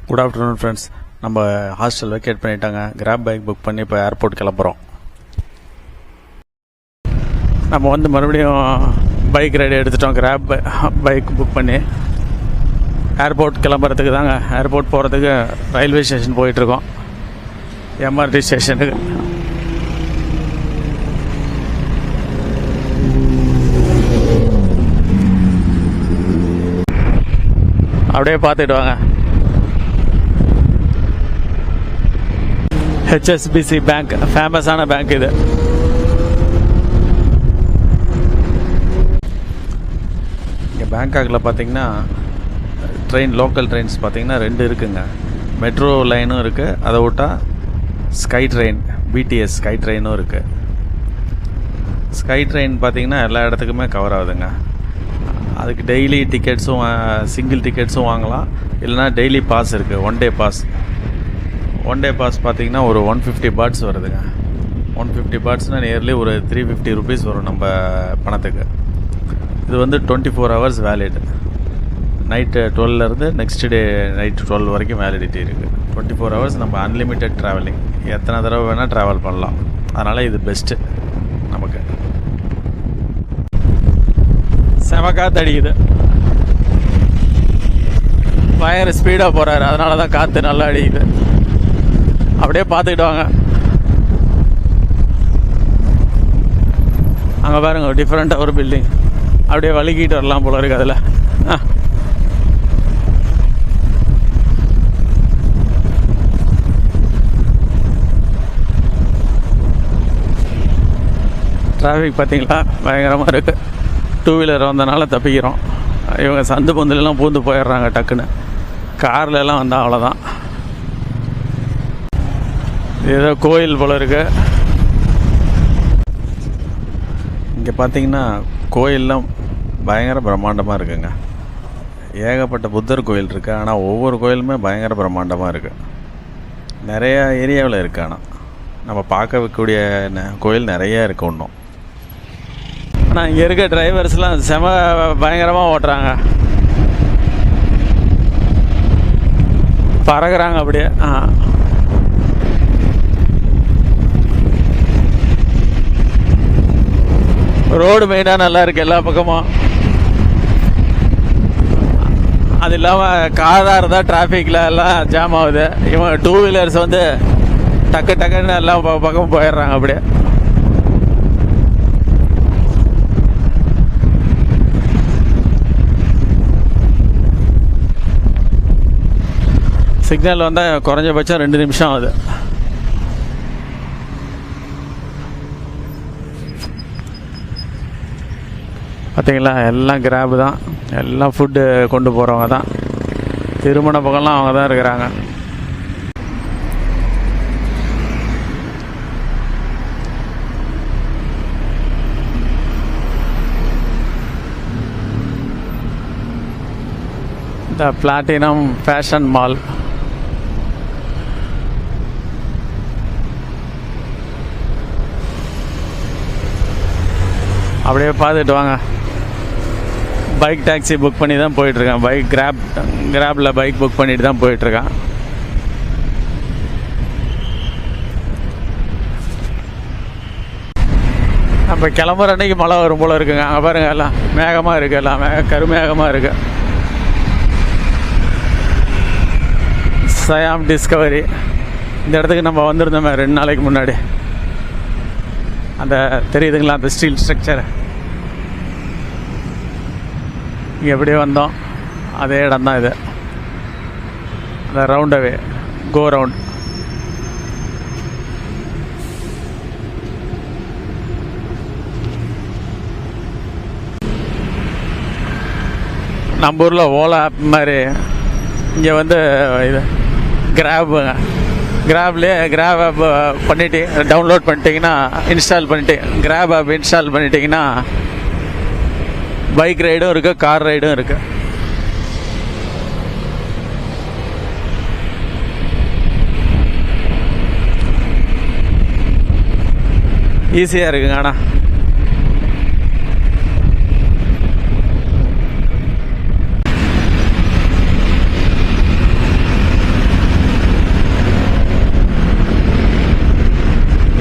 Good afternoon friends. நம்ம hostel vacate பண்ணிட்டாங்க. Graph bike book பண்ணி இப்போ ஏர்போர்ட் கிளம்புறோம். நம்ம வந்து மறுபடியும் பைக் ரைடு எடுத்துட்டோம். கிராப் பைக் புக் பண்ணி ஏர்போர்ட் கிளம்புறதுக்கு தாங்க. ஏர்போர்ட் போகிறதுக்கு ரயில்வே ஸ்டேஷன் போயிட்டுருக்கோம், எம்ஆர்டி ஸ்டேஷனுக்கு. அப்படியே பார்த்துட்டு வாங்க. ஹெச்எஸ்பிசி பேங்க் ஃபேமஸான பேங்க் இது. இங்கே பேங்காக்கில் பார்த்தீங்கன்னா லோக்கல் ட்ரெயின்ஸ் பார்த்தீங்கன்னா 2 இருக்குங்க. மெட்ரோ லைனும் இருக்குது, அதை விட்டால் ஸ்கை ட்ரெயின், பிடிஎஸ் ஸ்கை ட்ரெயினும் இருக்குது. ஸ்கை ட்ரெயின் பார்த்தீங்கன்னா எல்லா இடத்துக்குமே கவர் ஆகுதுங்க. அதுக்கு டெய்லி டிக்கெட்ஸும் சிங்கிள் டிக்கெட்ஸும் வாங்கலாம், இல்லைனா டெய்லி பாஸ் இருக்குது. ஒன் டே பாஸ் பார்த்தீங்கன்னா ஒரு 150 பாட்ஸ் வருதுங்க. 150 பாட்ஸ்னால் நியர்லி ஒரு 350 ருபீஸ் வரும் நம்ம பணத்துக்கு. இது வந்து 24 ஹவர்ஸ் வேலிட். நைட்டு 12லேருந்து நெக்ஸ்ட் டே நைட்டு 12 வரைக்கும் வேலிடிட்டி இருக்குது. 24 ஹவர்ஸ் நம்ம அன்லிமிட்டெட் ட்ராவலிங், எத்தனை தடவை வேணால் ட்ராவல் பண்ணலாம். அதனால் இது பெஸ்ட்டு நமக்கு. செம காற்று அடிக்குது, பயங்கர ஸ்பீடாக போகிறாரு, அதனால தான் காற்று நல்லா அடிக்குது. அப்படியே பார்த்துக்கிட்டு வாங்க. அங்கே பாருங்க, டிஃப்ரெண்ட்டாக ஒரு பில்டிங். அப்படியே வலிக்கிட்டு வரலாம் போல இருக்கு அதில். டிராஃபிக் பார்த்தீங்களா, பயங்கரமாக இருக்குது. 2 வீலர் வந்தனால தப்பிக்கிறோம். இவங்க சந்து பொந்துலாம் பூந்து போயிடுறாங்க டக்குன்னு. கார்லலாம் வந்தால் அவ்வளோதான். ஏதோ கோயில் போல இருக்கு. இங்கே பார்த்தீங்கன்னா கோயிலெலாம் பயங்கர பிரம்மாண்டமாக இருக்குங்க. ஏகப்பட்ட புத்தர் கோயில் இருக்குது, ஆனால் ஒவ்வொரு கோயிலுமே பயங்கர பிரம்மாண்டமாக இருக்குது. நிறையா ஏரியாவில் இருக்குது. ஆனால் நம்ம பார்க்கக்கூடிய கோயில் நிறையா இருக்குது இன்னும். ஆனால் இங்கே இருக்க டிரைவர்ஸ்லாம் செம பயங்கரமாக ஓட்டுறாங்க, பறகுறாங்க அப்படியே. ரோடு மெயினாக நல்லா இருக்குது எல்லா பக்கமும். அது இல்லாமல் காராக இருந்தால் டிராஃபிக்கில் எல்லாம் ஜாம் ஆகுது. இவங்க 2 வீலர்ஸ் வந்து டக்குன்னு எல்லா பக்கமும் போயிடுறாங்க அப்படியே. சிக்னல் வந்தால் குறைஞ்சபட்சம் 2 நிமிஷம் ஆகுது. பார்த்தீங்களா, எல்லாம் கிராப் தான், எல்லாம் ஃபுட்டு கொண்டு போகிறவங்க தான். திருமண பக்கம்லாம் அவங்க தான் இருக்கிறாங்க. இந்த பிளாட்டினம் ஃபேஷன் மால். அப்படியே பார்த்துட்டு வாங்க. பைக் டாக்ஸி புக் பண்ணி தான் போயிட்டுருக்கேன். கிராப்பில் பைக் புக் பண்ணிட்டு தான் போயிட்டுருக்கேன். நம்ம கிளம்புற அன்றைக்கி மழை வரும் போல் இருக்குங்க. அங்கே பாருங்கள், எல்லாம் மேகமாக இருக்குது, எல்லாம் கருமேகமாக இருக்குது. சயாம் டிஸ்கவரி இந்த இடத்துக்கு நம்ம வந்திருந்தோமே 2 நாளைக்கு முன்னாடி. அந்த தெரியுதுங்களா, அந்த ஸ்டீல் ஸ்ட்ரக்சர். இங்கே எப்படியே வந்தோம், அதே இடம் தான் இது. அந்த ரவுண்டவே கோ ரவுண்ட். நம்ம ஊரில் ஓலா ஆப் மாதிரி இங்கே வந்து இது கிராப் ஆப் பண்ணிட்டு டவுன்லோட் பண்ணிட்டீங்கன்னா, இன்ஸ்டால் பண்ணிட்டு கிராப் ஆப் இன்ஸ்டால் பண்ணிட்டீங்கன்னா பைக் ரைடும் இருக்குது, கார் ரைடும் இருக்குது. ஈஸியாக இருக்குங்க. ஆனால்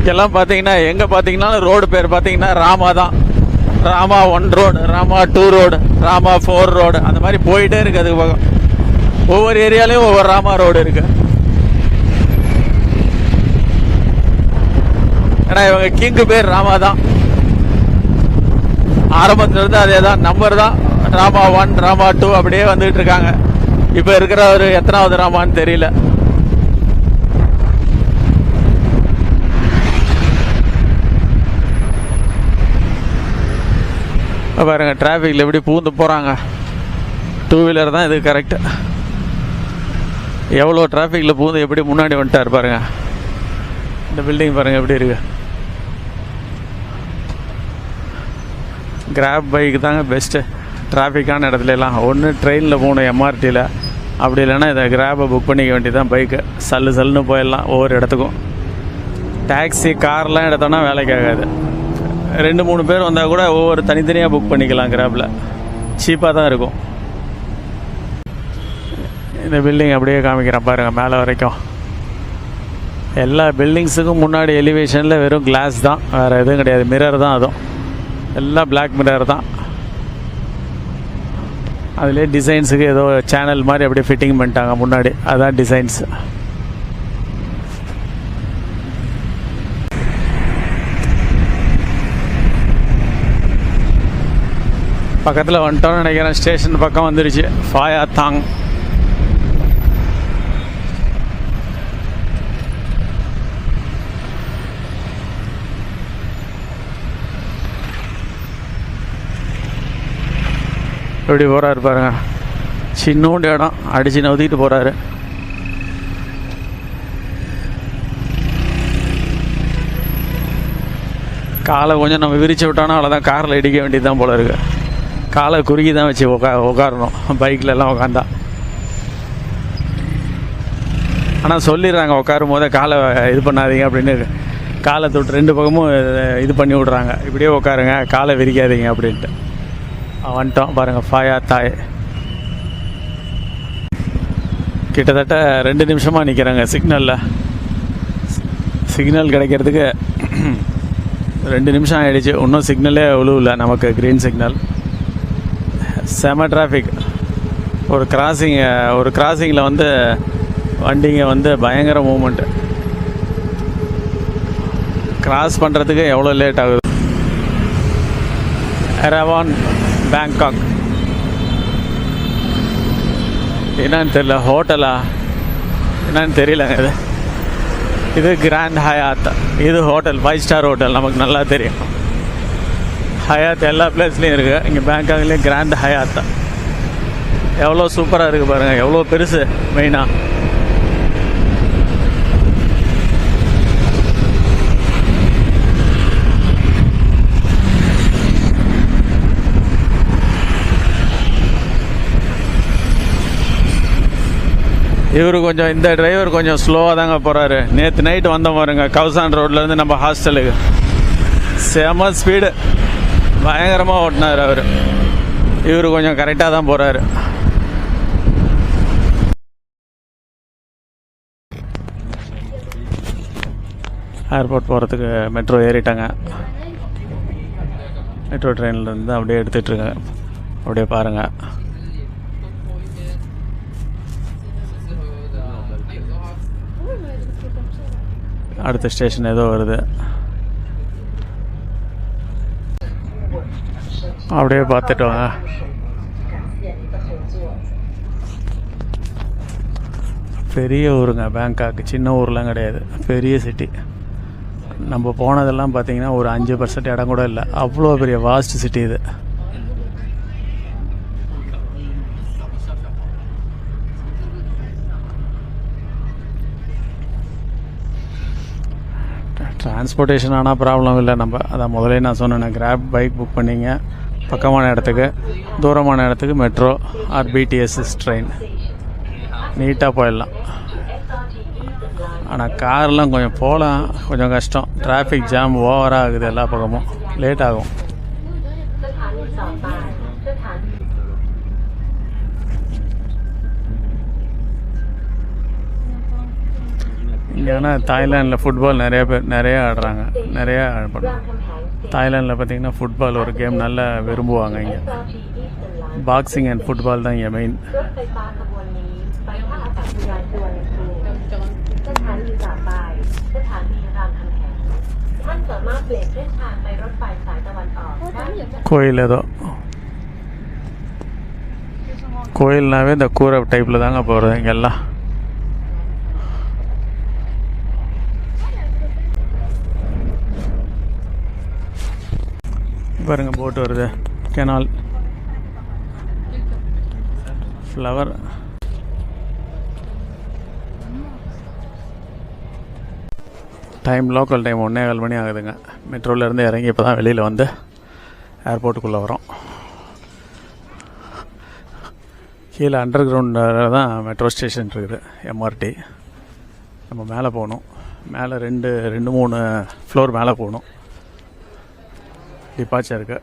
இங்கெல்லாம் பார்த்தீங்கன்னா எங்கே பார்த்தீங்கன்னா ரோடு பேர் பார்த்தீங்கன்னா ராமா தான். Rama 1 road, Rama 2 road, Rama 4 road, அந்த மாதிரி போயிட்டே இருக்குது. அதுக்கு பக்கம் ஒவ்வொரு ஏரியாலையும் ஒவ்வொரு ராமா ரோடு இருக்கு. ஏன்னா இவங்க கிங்கு பேர் ராமா தான். ஆரம்பத்திலிருந்து அதே தான், நம்பர் தான். ராமா 1, ராமா 2 அப்படியே வந்துட்டு இருக்காங்க. இப்போ இருக்கிறவர் எத்தனாவது ராமான்னு தெரியல. பாருங்க டிராஃபிக்கில் எப்படி பூந்து போகிறாங்க. 2 வீலர் தான் இது கரெக்டு. எவ்வளோ டிராஃபிக்கில் பூந்து எப்படி முன்னாடி வந்துட்டார் பாருங்க. இந்த பில்டிங் பாருங்க எப்படி இருக்கு. கிராப் பைக்கு தாங்க பெஸ்ட்டு டிராஃபிக்கான இடத்துலலாம். ஒன்று ட்ரெயினில் போகணும் எம்ஆர்டியில், அப்படி இல்லைன்னா இதை கிராப்பை புக் பண்ணிக்க வேண்டியதான். பைக்கு சல்லுன்னு போயிடலாம் ஒவ்வொரு இடத்துக்கும். டாக்ஸி கார்லாம் எடுத்தோன்னா வேலைக்கு ஆகாது. 2-3 பேர் வந்தால் கூட ஒவ்வொரு தனித்தனியாக புக் பண்ணிக்கலாம். கிராப்பில் சீப்பாக தான் இருக்கும். இந்த பில்டிங் அப்படியே காமிக்கிறேன் பாருங்கள் மேலே வரைக்கும். எல்லா பில்டிங்ஸுக்கும் முன்னாடி எலிவேஷனில் வெறும் கிளாஸ் தான், வேறு எதுவும் கிடையாது. மிரர் தான், அதுவும் எல்லாம் பிளாக் மிரர் தான். அதுலேயே டிசைன்ஸுக்கு ஏதோ சேனல் மாதிரி அப்படியே ஃபிட்டிங் பண்ணிட்டாங்க முன்னாடி, அதுதான் டிசைன்ஸ். பக்கத்தில் வந்துட்டோன்னு நினைக்கிறேன். ஸ்டேஷன் பக்கம் வந்துடுச்சு. ஃபாயா தாங். எப்படி போகிறாரு பாருங்க. சின்னோண்டு இடம் அடித்து நவுத்திட்டு போகிறாரு. காலை கொஞ்சம் நம்ம விரிச்சு விட்டோன்னா அவ்வளோதான், காரில் இடிக்க வேண்டியது தான் போல இருக்கு. காலை குறுக்கி தான் வச்சு உட்காரணும் பைக்கிலலாம் உட்காந்தா. ஆனால் சொல்லிடுறாங்க உட்காரும் போதே காலை இது பண்ணாதீங்க அப்படின்னு. காலை தொட்டு 2 பக்கமும் இது பண்ணி விட்றாங்க. இப்படியே உட்காருங்க, காலை விரிக்காதீங்க அப்படின்ட்டு. வந்துட்டோம் பாருங்கள் ஃபாயா தாய். கிட்டத்தட்ட 2 நிமிஷமாக நிற்கிறாங்க சிக்னலில். சிக்னல் கிடைக்கிறதுக்கு 2 நிமிஷம் ஆகிடுச்சு. இன்னும் சிக்னலே உழுவல நமக்கு, க்ரீன் சிக்னல். செம டிராஃபிக். ஒரு கிராசிங்கில் வந்து வண்டிங்க வந்து பயங்கர மூமெண்ட்டு. கிராஸ் பண்ணுறதுக்கு எவ்வளோ லேட் ஆகுது. எரவான் பேங்காக் என்னன்னு தெரியல, ஹோட்டலா என்னன்னு தெரியலங்க. இது கிராண்ட் ஹயாத். இது ஹோட்டல், 5 ஸ்டார் ஹோட்டல், நமக்கு நல்லா தெரியும். ஹயாத் எல்லா பிளேஸ்லேயும் இருக்குது. இங்கே பேங்காக்லேயும் கிராண்ட் ஹயாத். எவ்வளோ சூப்பராக இருக்குது பாருங்கள், எவ்வளோ பெருசு. மெயினாக இவர் கொஞ்சம், இந்த டிரைவர் கொஞ்சம் ஸ்லோவாக தாங்க போகிறாரு. நேற்று நைட்டு வந்த பாருங்க கவுசான் ரோட்லேருந்து நம்ம ஹாஸ்டலுக்கு. செம ஸ்பீடு, பயங்கரமாக ஓட்டினார் அவர். இவர் கொஞ்சம் கரெக்டாக தான் போகிறாரு. ஏர்போர்ட் போகிறதுக்கு மெட்ரோ ஏறிட்டாங்க. மெட்ரோ ட்ரெயின்லேருந்து அப்படியே எடுத்துகிட்ருக்கேன். அப்படியே பாருங்கள். அடுத்த ஸ்டேஷன் ஏதோ வருது. அப்படியே பார்த்துட்டு வாங்க. பெரிய ஊருங்க பேங்காக், சின்ன ஊர்லாம் கிடையாது, பெரிய சிட்டி. நம்ம போனதெல்லாம் பார்த்தீங்கன்னா ஒரு 5% இடம் கூட இல்லை, அவ்வளோ பெரிய வாஸ்ட் சிட்டி இது. டிரான்ஸ்போர்ட்டேஷன் ஆனால் ப்ராப்ளம் இல்லை. நம்ம அதான் முதலே நான் சொன்னேன், கிராப் பைக் புக் பண்ணிங்க. பக்கமான இடத்துக்கு, தூரமான இடத்துக்கு மெட்ரோ ஆர் பிடிஎஸ் ட்ரெயின் நீட்டாக போயிடலாம். ஆனால் கார்லாம் கொஞ்சம் போகலாம், கொஞ்சம் கஷ்டம். டிராஃபிக் ஜாம் ஓவராக ஆகுது, எல்லா பக்கமும் லேட் ஆகும். இங்கே ஆனால் தாய்லாண்டில் ஃபுட்பால் நிறையா ஆடுறாங்க, நிறையா பண்ணுவாங்க. தாய்லாண்டில் பார்த்திங்கன்னா ஃபுட்பால் ஒரு கேம் நல்லா விரும்புவாங்க. இங்கே பாக்ஸிங் அண்ட் ஃபுட்பால் தான் இங்கே மெயின். கோயில் ஏதோ கோயில்னாவே இந்த கூரை டைப்பில் தாங்க போகிறது இங்கெல்லாம். பாருங்கள் போட்டு வருது, canal flower. Time local time 1:15 மணி ஆகுதுங்க. மெட்ரோலேருந்து இறங்கி இப்போ தான் வெளியில் வந்து ஏர்போர்ட்டுக்குள்ளே வரோம். கீழே அண்டர் கிரவுண்டில் தான் மெட்ரோ ஸ்டேஷன் இருக்குது, எம்ஆர்டி. நம்ம மேலே போகணும், மேலே 2-3 ஃப்ளோர் மேலே போகணும். டிபார்ச்சருக்கு